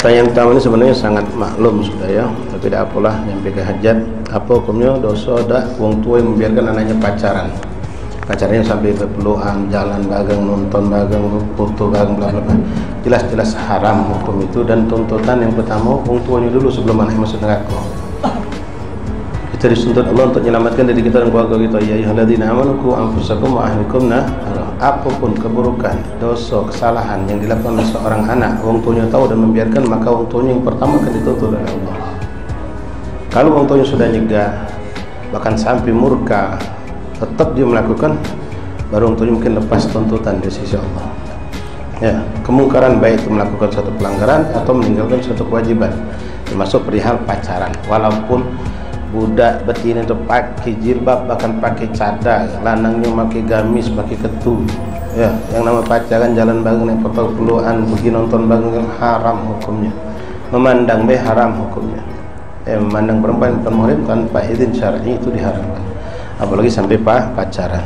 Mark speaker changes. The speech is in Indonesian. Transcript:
Speaker 1: Pertanyaan pertama ini sebenarnya sangat maklum sudah ya, tapi tidak apalah nyampe ke hajat. Apa hukumnya dosa dak wong tua yang membiarkan anaknya pacaran? Pacarnya sampai berpelukan, jalan dagang, nonton dagang, foto dagang, bla bla bla. Jelas-jelas haram hukum itu, dan tuntutan yang pertama wong tuanya dulu sebelum anaknya masuk neraka. Kita dituntut Allah untuk menyelamatkan diri kita dan keluarga kita. Ya ayyuhalladzina amanu qu anfusakum wa ahlikum nar. Apapun keburukan, dosa, kesalahan yang dilakukan oleh seorang anak, wong tuanya tahu dan membiarkan, maka wong tuanya yang pertama akan dituntut oleh Allah. Kalau wong tuanya sudah nyegah, bahkan sampai murka, tetap dia melakukan, baru wong tuanya mungkin lepas tuntutan di sisi Allah. Ya, kemungkaran baik itu melakukan suatu pelanggaran atau meninggalkan suatu kewajiban, termasuk perihal pacaran. Walaupun budak betina itu pakai jilbab, bahkan pakai cadar, lanangnya pakai gamis, pakai ketu, ya, yang nama pacaran jalan bareng naik perpuluhan, pergi nonton bareng, haram hukumnya. Memandang haram hukumnya. Memandang perempuan bukan muhrim tanpa izin syar'i itu diharamkan, apalagi sampai pacaran.